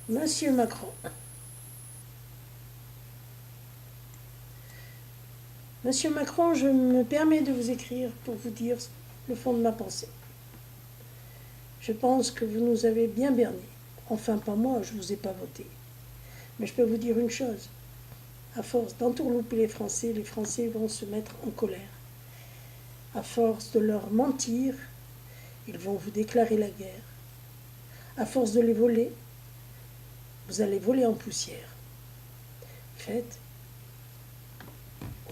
Monsieur Macron. Monsieur Macron, je me permets de vous écrire pour vous dire le fond de ma pensée. Je pense que vous nous avez bien bernés. Enfin, pas moi, je ne vous ai pas voté. Mais je peux vous dire une chose. À force d'entourlouper les Français vont se mettre en colère. À force de leur mentir, ils vont vous déclarer la guerre. À force de les voler, vous allez voler en poussière. Faites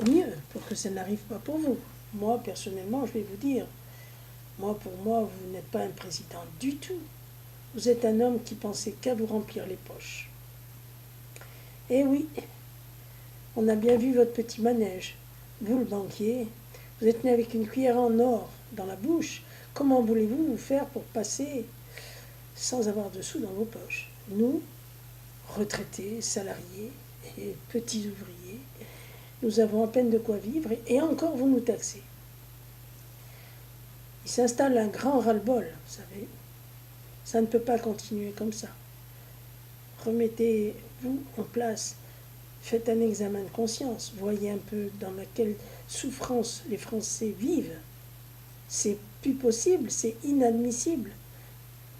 au mieux pour que ça n'arrive pas pour vous. Moi, personnellement, je vais vous dire, pour moi, vous n'êtes pas un président du tout. Vous êtes un homme qui pensait qu'à vous remplir les poches. Eh oui, on a bien vu votre petit manège. Vous, le banquier, vous êtes né avec une cuillère en or dans la bouche. Comment voulez-vous vous faire pour passer sans avoir de sous dans vos poches? Nous, retraités, salariés et petits ouvriers, nous avons à peine de quoi vivre et encore vous nous taxez. Il s'installe un grand ras-le-bol, vous savez. Ça ne peut pas continuer comme ça. Remettez-vous en place. Faites un examen de conscience. Voyez un peu dans quelle souffrance les Français vivent. C'est plus possible, c'est inadmissible.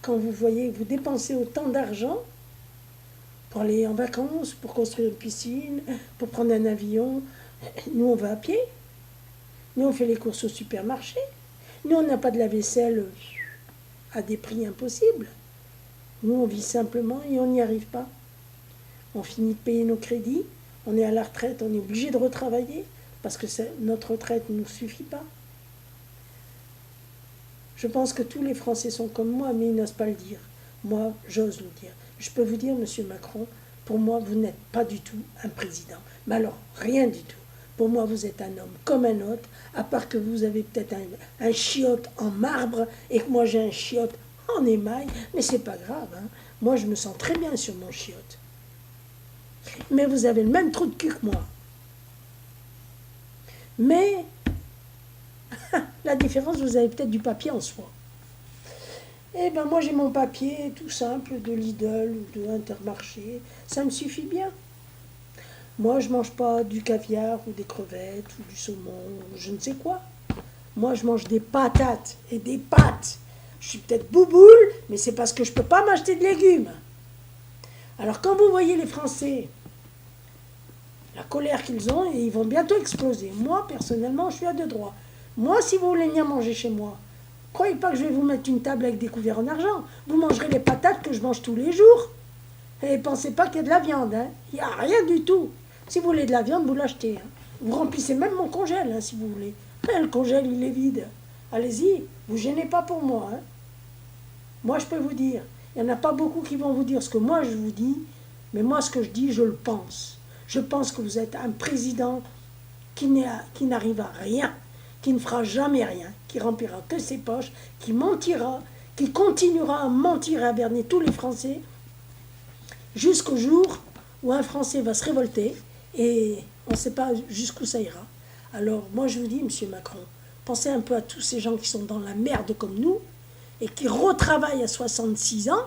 Quand vous voyez que vous dépensez autant d'argent pour aller en vacances, pour construire une piscine, pour prendre un avion, nous on va à pied. Nous on fait les courses au supermarché. Nous on n'a pas de la vaisselle à des prix impossibles. Nous on vit simplement et on n'y arrive pas. On finit de payer nos crédits, on est à la retraite, on est obligé de retravailler parce que notre retraite ne nous suffit pas. Je pense que tous les Français sont comme moi, mais ils n'osent pas le dire. Moi, j'ose le dire. Je peux vous dire, monsieur Macron, pour moi, vous n'êtes pas du tout un président. Mais alors, rien du tout. Pour moi, vous êtes un homme comme un autre, à part que vous avez peut-être un chiotte en marbre et que moi, j'ai un chiotte en émail. Mais c'est pas grave, hein. Moi, je me sens très bien sur mon chiotte. Mais vous avez le même trou de cul que moi. Mais la différence, vous avez peut-être du papier en soie. Eh ben moi j'ai mon papier tout simple de Lidl ou de Intermarché, ça me suffit bien. Moi je mange pas du caviar ou des crevettes ou du saumon ou je ne sais quoi. Moi je mange des patates et des pâtes. Je suis peut-être bouboule, mais c'est parce que je peux pas m'acheter de légumes. Alors quand vous voyez les Français, la colère qu'ils ont, et ils vont bientôt exploser. Moi personnellement je suis à deux droits. Moi si vous voulez venir manger chez moi, croyez pas que je vais vous mettre une table avec des couverts en argent. Vous mangerez les patates que je mange tous les jours. Et pensez pas qu'il y a de la viande. Hein. Il n'y a rien du tout. Si vous voulez de la viande, vous l'achetez. Hein. Vous remplissez même mon congèle, hein, si vous voulez. Le congèle, il est vide. Allez-y, vous gênez pas pour moi. Hein. Moi, je peux vous dire, il n'y en a pas beaucoup qui vont vous dire ce que moi je vous dis, mais moi, ce que je dis, je le pense. Je pense que vous êtes un président qui n'arrive à rien, qui ne fera jamais rien, qui remplira que ses poches, qui mentira, qui continuera à mentir et à berner tous les Français, jusqu'au jour où un Français va se révolter et on ne sait pas jusqu'où ça ira. Alors moi je vous dis, monsieur Macron, pensez un peu à tous ces gens qui sont dans la merde comme nous et qui retravaillent à 66 ans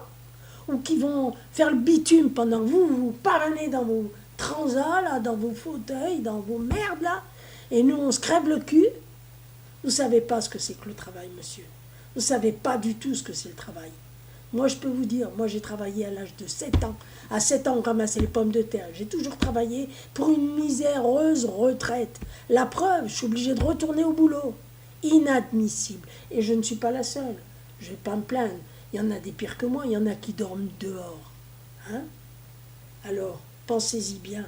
ou qui vont faire le bitume pendant que vous parlez dans vos transats, là, dans vos fauteuils, dans vos merdes là, et nous on se crève le cul. Vous ne savez pas ce que c'est que le travail, monsieur. Vous ne savez pas du tout ce que c'est le travail. Moi, je peux vous dire, moi j'ai travaillé à l'âge de 7 ans. À 7 ans, on ramassait les pommes de terre. J'ai toujours travaillé pour une miséreuse retraite. La preuve, je suis obligée de retourner au boulot. Inadmissible. Et je ne suis pas la seule. Je ne vais pas me plaindre. Il y en a des pires que moi. Il y en a qui dorment dehors. Hein? Alors, pensez-y bien.